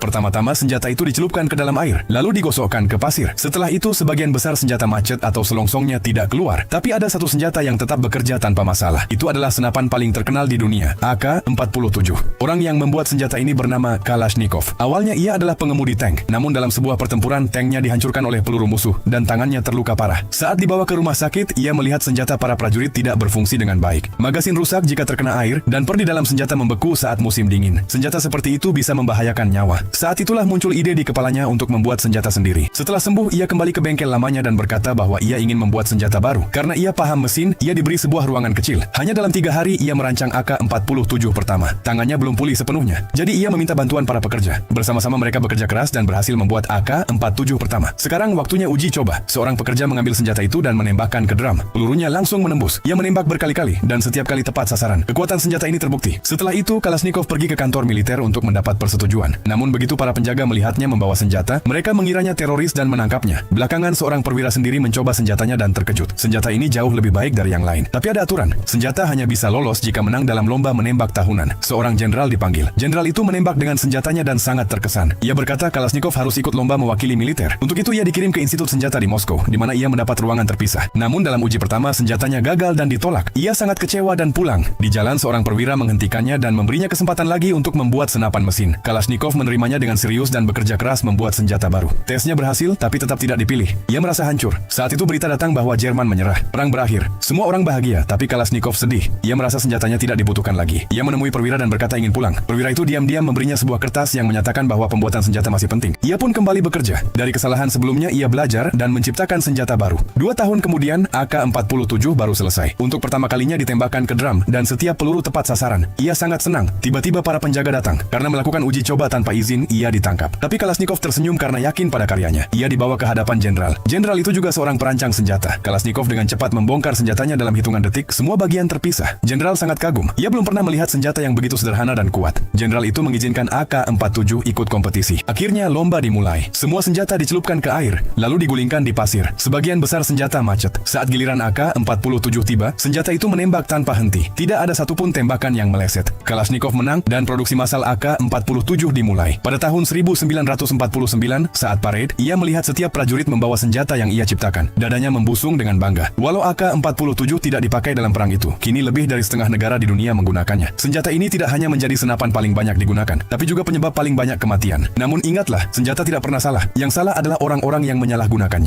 Pertama-tama senjata itu dicelupkan ke dalam air, lalu digosokkan ke pasir. Setelah itu sebagian besar senjata macet atau selongsongnya tidak keluar. Tapi ada satu senjata yang tetap bekerja tanpa masalah. Itu adalah senapan paling terkenal di dunia, AK-47. Orang yang membuat senjata ini bernama Kalashnikov. Awalnya ia adalah pengemudi tank, namun dalam sebuah pertempuran tanknya dihancurkan oleh peluru musuh dan tangannya terluka parah. Saat dibawa ke rumah sakit, ia melihat senjata para prajurit tidak berfungsi dengan baik. Magasin rusak jika terkena air dan per di dalam senjata membeku saat musim dingin. Senjata seperti itu bisa membahayakan nyawa. Saat itulah muncul ide di kepalanya untuk membuat senjata sendiri. Setelah sembuh, ia kembali ke bengkel lamanya dan berkata bahwa ia ingin membuat senjata baru. Karena ia paham mesin, ia diberi sebuah ruangan kecil. Hanya dalam 3 hari ia merancang AK-47 pertama. Tangannya belum pulih sepenuhnya. Jadi ia meminta bantuan para pekerja. Bersama-sama mereka bekerja keras dan berhasil membuat AK-47 pertama. Sekarang waktunya uji coba. Seorang pekerja mengambil senjata itu dan menembakkan ke drum. Pelurunya langsung menembus. Ia menembak berkali-kali dan setiap kali tepat sasaran. Kekuatan senjata ini terbukti. Setelah itu, Kalashnikov pergi ke kantor militer untuk mendapat persetujuan. Namun begitu para penjaga melihatnya membawa senjata, mereka mengiranya teroris dan menangkapnya. Belakangan seorang perwira sendiri mencoba senjatanya dan terkejut. Senjata ini jauh lebih baik dari yang lain. Tapi ada aturan. Senjata hanya bisa lolos jika menang dalam lomba menembak tahunan. Seorang jenderal dipanggil. Jenderal itu menembak dengan senjatanya dan sangat terkesan. Ia berkata Kalashnikov harus ikut lomba mewakili militer. Untuk itu ia dikirim ke Institut Senjata di Moskow, di mana ia mendapat ruangan terpisah. Namun dalam uji pertama senjatanya gagal dan ditolak. Ia sangat kecewa dan pulang. Di jalan seorang perwira menghentikannya dan memberinya kesempatan lagi untuk membuat senapan mesin. Kalashnikov menerimanya dengan serius dan bekerja keras membuat senjata baru. Tesnya berhasil tapi tetap tidak dipilih. Ia merasa hancur. Saat itu berita datang bahwa Jerman menyerah. Perang berakhir. Semua orang bahagia, tapi Kalashnikov sedih. Ia merasa senjatanya tidak dibutuhkan lagi. Ia menemui perwira dan berkata ingin pulang. Perwira itu diam-diam memberinya sebuah kertas yang menyatakan bahwa pembuatan senjata masih penting. Ia pun kembali bekerja. Dari kesalahan sebelumnya ia belajar dan menciptakan senjata baru. 2 tahun kemudian AK-47 baru selesai. Untuk pertama kalinya ditembakkan ke drum dan setiap peluru tepat sasaran. Ia sangat senang. Tiba-tiba para penjaga datang. Karena melakukan uji coba tanpa izin, ia ditangkap. Tapi Kalashnikov tersenyum karena yakin pada karyanya. Ia dibawa ke hadapan jenderal. Jenderal itu juga seorang perancang senjata. Kalashnikov dengan cepat membongkar senjatanya dalam hitungan detik, semua bagian terpisah. Jenderal sangat kagum. Ia belum pernah melihat senjata yang begitu sederhana dan kuat. Jenderal itu mengizinkan AK-47 ikut kompetisi. Akhirnya lomba dimulai. Semua senjata dicelupkan ke air, lalu digulingkan di pasir. Sebagian besar senjata macet. Saat giliran AK-47 tiba, senjata itu menembak tanpa henti. Tidak ada satupun tembakan yang meleset. Kalashnikov menang dan produksi massal AK-47 dimulai. Pada tahun 1949, saat parade, ia melihat setiap prajurit membawa senjata yang ia ciptakan. Dadanya membusung dengan bangga. Walau AK-47 tidak dipakai dalam perang itu, kini lebih dari setengah negara di dunia menggunakannya. Senjata ini tidak hanya menjadi senapan paling banyak digunakan, tapi juga penyebab paling banyak kematian. Namun ingatlah, senjata tidak pernah salah. Yang salah adalah orang-orang yang menyalahgunakannya.